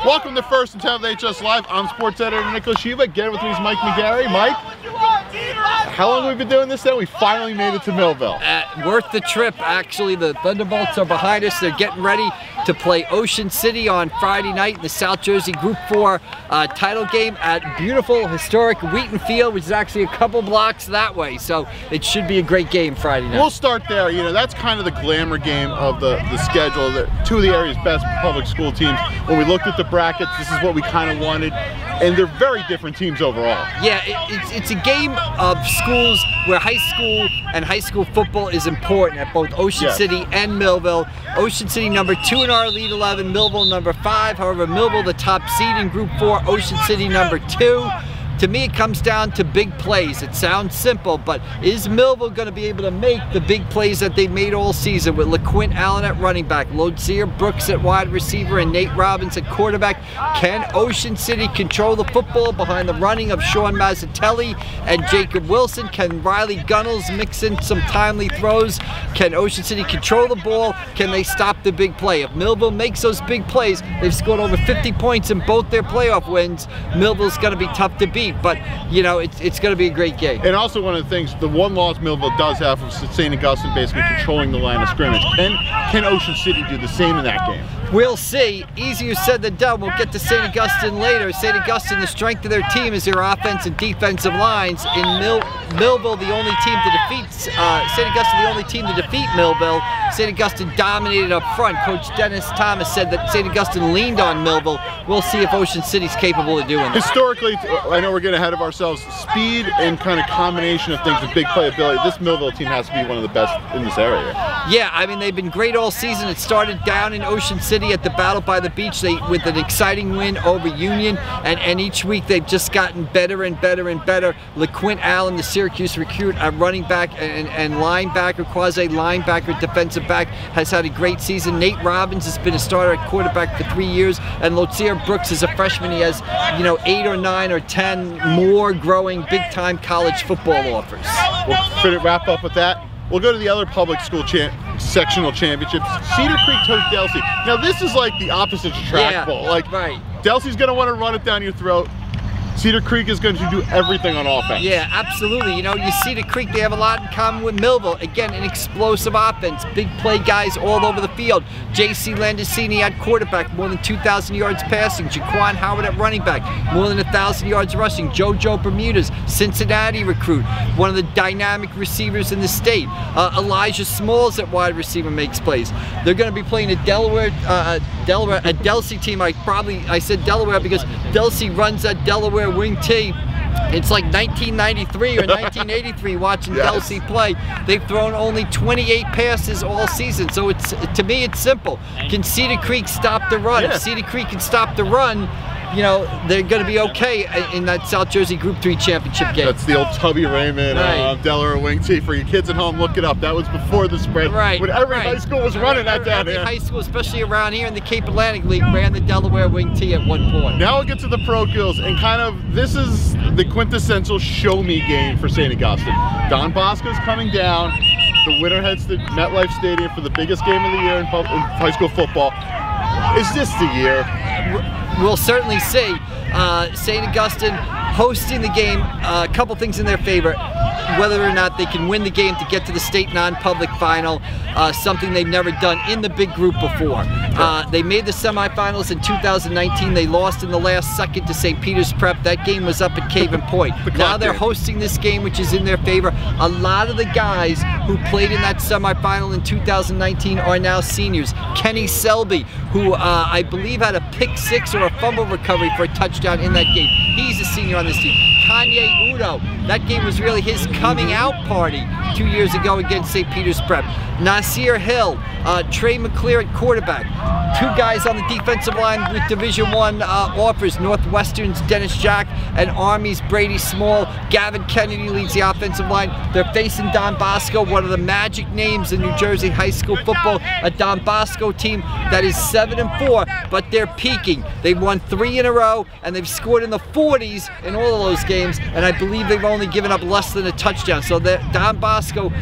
Welcome to First and 10th HS Live. I'm sports editor Nicholas Shiva. Again with me is Mike McGarry. Mike, how long have we been doing this now? We finally made it to Millville. Worth the trip, actually. The Thunderbolts are behind us. They're getting ready to play Ocean City on Friday night in the South Jersey Group 4 title game at beautiful, historic Wheaton Field, which is actually a couple blocks that way. So it should be a great game Friday night. We'll start there. You know, that's kind of the glamour game of the schedule. Two of the area's best public school teams. When we looked at the brackets, this is what we kind of wanted. And they're very different teams overall. Yeah, it's a game of schools where high school and high school football is important at both Ocean City and Millville. Ocean City number 2 in our Elite 11, Millville number 5. However, Millville the top seed in Group 4, Ocean City number 2. To me, it comes down to big plays. It sounds simple, but is Millville going to be able to make the big plays that they've made all season with LaQuint Allen at running back, Lodzier Brooks at wide receiver, and Nate Robbins at quarterback? Can Ocean City control the football behind the running of Sean Mazzatelli and Jacob Wilson? Can Riley Gunnels mix in some timely throws? Can Ocean City control the ball? Can they stop the big play? If Millville makes those big plays, they've scored over 50 points in both their playoff wins. Millville's going to be tough to beat. But, you know, it's going to be a great game. And also one of the things, the one loss Millville does have from St Augustine basically controlling the line of scrimmage. Can Ocean City do the same in that game? We'll see. Easier said than done. We'll get to St. Augustine later. St. Augustine, the strength of their team is their offense and defensive lines. In Millville, the only team to defeat St. Augustine, the only team to defeat Millville. St. Augustine dominated up front. Coach Dennis Thomas said that St. Augustine leaned on Millville. We'll see if Ocean City's capable of doing that. Historically, I know we're getting ahead of ourselves. Speed and kind of combination of things with big playability. This Millville team has to be one of the best in this area. Yeah, I mean, they've been great all season. It started down in Ocean City at the Battle by the Beach with an exciting win over Union, and each week they've just gotten better and better and better. LaQuint Allen, the Syracuse recruit, a running back and linebacker, quasi-linebacker, defensive back, has had a great season. Nate Robbins has been a starter at quarterback for 3 years, and Lodzier Brooks is a freshman. He has, you know, 8 or 9 or 10 more growing big-time college football offers. We'll wrap up with that. We'll go to the other public school sectional championships. Cedar Creek hosts Delsea. Now this is like the opposite track bowl. Like, Delsea's going to want to run it down your throat. Cedar Creek is going to do everything on offense. Yeah, absolutely. You know, you see Cedar Creek, they have a lot in common with Millville. Again, an explosive offense, big play guys all over the field. J.C. Landicini at quarterback, more than 2,000 yards passing. Jaquan Howard at running back, more than 1,000 yards rushing. JoJo Bermudez, Cincinnati recruit, one of the dynamic receivers in the state. Elijah Smalls at wide receiver makes plays. They're going to be playing a Delsea team. I said Delaware because Delsea runs that Delaware wing T. It's like 1993 or 1983 watching Delsea play. They've thrown only 28 passes all season. So it's, to me, it's simple. Can Cedar Creek stop the run? If Cedar Creek can stop the run, you know, they're going to be okay in that South Jersey Group 3 championship game. That's the old Tubby Raymond Delaware wing tee. For your kids at home, look it up. That was before the spread. When every high school was running that down here. Every high school, especially around here in the Cape Atlantic League, ran the Delaware wing tee at one point. Now we'll get to the parochials, and kind of this is the quintessential show me game for St. Augustine. Don Bosco's coming down. The winner heads to MetLife Stadium for the biggest game of the year in high school football. Is this the year? We'll certainly see. St. Augustine hosting the game, a couple things in their favor. Whether or not they can win the game to get to the state non-public final, something they've never done in the big group before. They made the semifinals in 2019. They lost in the last second to St. Peter's Prep. That game was up at Cave and Point. Now they're hosting this game, which is in their favor. A lot of the guys who played in that semifinal in 2019 are now seniors. Kenny Selby, who I believe had a pick-6 or a fumble recovery for a touchdown in that game. He's a senior on this team. Kanye Udo, that game was really his coming out party 2 years ago against St. Peter's Prep. Nasir Hill, Trey McClear at quarterback. 2 guys on the defensive line with Division I offers. Northwestern's Dennis Jack and Army's Brady Small. Gavin Kennedy leads the offensive line. They're facing Don Bosco, one of the magic names in New Jersey high school football. A Don Bosco team that is 7-4, but they're peaking. They've won 3 in a row, and they've scored in the 40s in all of those games, and I believe they've only given up less than a touchdown. So Don Bosco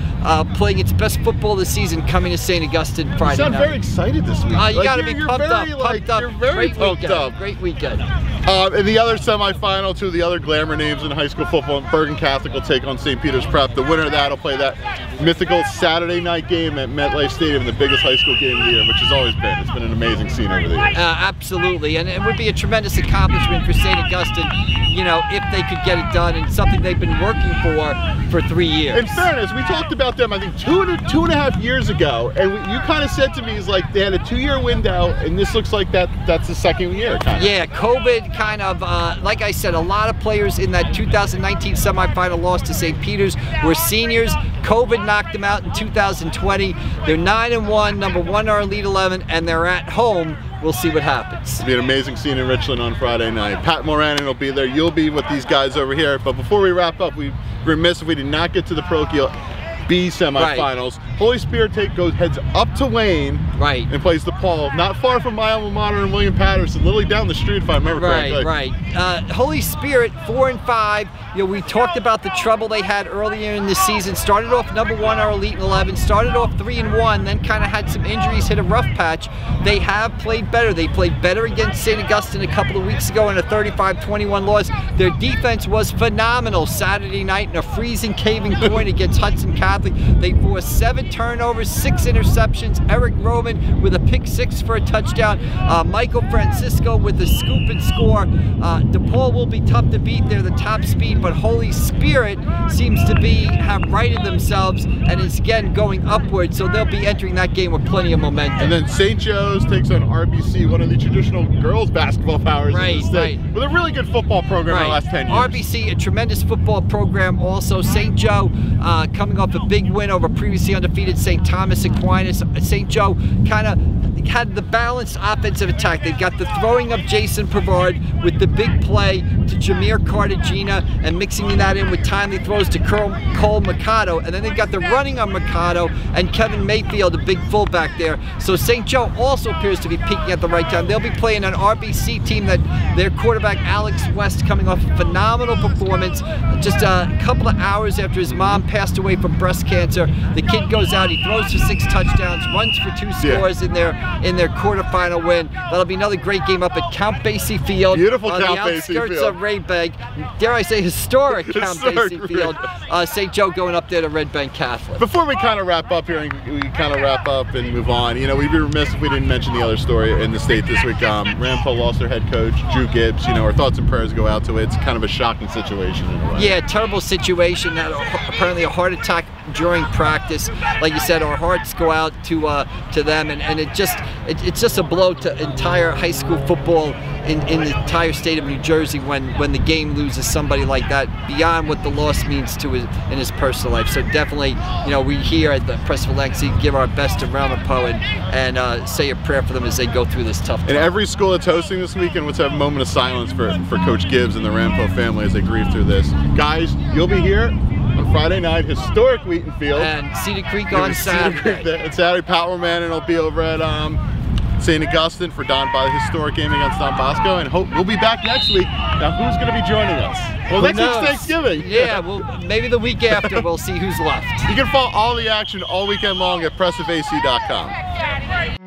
playing its best football this season, coming to St. Augustine Friday night. You sound very excited this week. You got to going to be pumped up. You're very pumped up. Great weekend. In the other semifinal, two of the other glamour names in high school football, Bergen Catholic will take on St. Peter's Prep. The winner of that will play that mythical Saturday night game at MetLife Stadium, the biggest high school game of the year, which has always been. It's been an amazing scene over the years. Absolutely, and it would be a tremendous accomplishment for St. Augustine, you know, if they could get it done, and something they've been working for 3 years. In fairness, we talked about them, I think, two and a half years ago, and you kind of said to me, it's like they had a 2-year window, and this looks like that's the second year, kind of. Yeah, COVID kind of, like I said, a lot of players in that 2019 semifinal loss to St. Peter's were seniors. COVID knocked them out in 2020. They're 9-1, number 1 in our Elite 11, and they're at home. We'll see what happens. It'll be an amazing scene in Richland on Friday night. Pat Moranin will be there. You'll be with these guys over here. But before we wrap up, we'd be remiss if we did not get to the parochial B semifinals. Right. Holy Spirit heads up to Wayne, right, and plays DePaul, not far from my alma mater and William Patterson, literally down the street if I remember correctly. Right. Holy Spirit 4-5. You know, we talked about the trouble they had earlier in the season. Started off number 1 our Elite 11. Started off 3-1, then kind of had some injuries, hit a rough patch. They have played better. They played better against St. Augustine a couple of weeks ago in a 35-21 loss. Their defense was phenomenal Saturday night in a freezing, caving point against Hudson Catholic. They forced 7 turnovers, 6 interceptions. Eric Roman with a pick-6 for a touchdown. Michael Francisco with the scoop and score. DePaul will be tough to beat. They're the top speed, but Holy Spirit seems to have righted themselves and is again going upward, so they'll be entering that game with plenty of momentum. And then St. Joe's takes on RBC, one of the traditional girls basketball powers in the state, with a really good football program in the last 10 years. RBC, a tremendous football program also. St. Joe coming off a big win over previously undefeated St. Thomas Aquinas. St. Joe kind of had the balanced offensive attack. They've got the throwing of Jason Pavard with the big play to Jameer Cartagena and mixing that in with timely throws to Cole Mercado. And then they've got the running on Mercado and Kevin Mayfield, a big fullback there. So St. Joe also appears to be peaking at the right time. They'll be playing an RBC team that their quarterback Alex West coming off a phenomenal performance. Just a couple of hours after his mom passed away from breast cancer, the kid goes out, he throws for 6 touchdowns, runs for 2 scores in their quarterfinal win. That'll be another great game up at Count Basie Field. Beautiful on Count the Basie outskirts Field. of Red Bank. Dare I say historic Count Basie Field. St. Joe going up there to Red Bank Catholic. Before we kind of wrap up here and move on, you know, we'd be remiss if we didn't mention the other story in the state this week. Rampo lost their head coach, Drew Gibbs. You know, our thoughts and prayers go out to it. It's kind of a shocking situation in a way. Yeah, terrible situation. Apparently a heart attack during practice. Like you said, our hearts go out to them, and it's just a blow to entire high school football in the entire state of New Jersey when the game loses somebody like that, beyond what the loss means to in his personal life. So definitely, you know, we here at the Press of Legacy give our best to Ramapo and say a prayer for them as they go through this tough time. And every school that's hosting this weekend, let's have a moment of silence for Coach Gibbs and the Rampo family as they grieve through this. Guys, you'll be here on Friday night, historic Wheaton Field. And Cedar Creek on Saturday. And Saturday, Pat Moranin will be over at St. Augustine for the historic game against Don Bosco, and we'll be back next week. Now, who's going to be joining us? Well, next week's Thanksgiving. Yeah, well, maybe the week after we'll see who's left. You can follow all the action all weekend long at pressofac.com.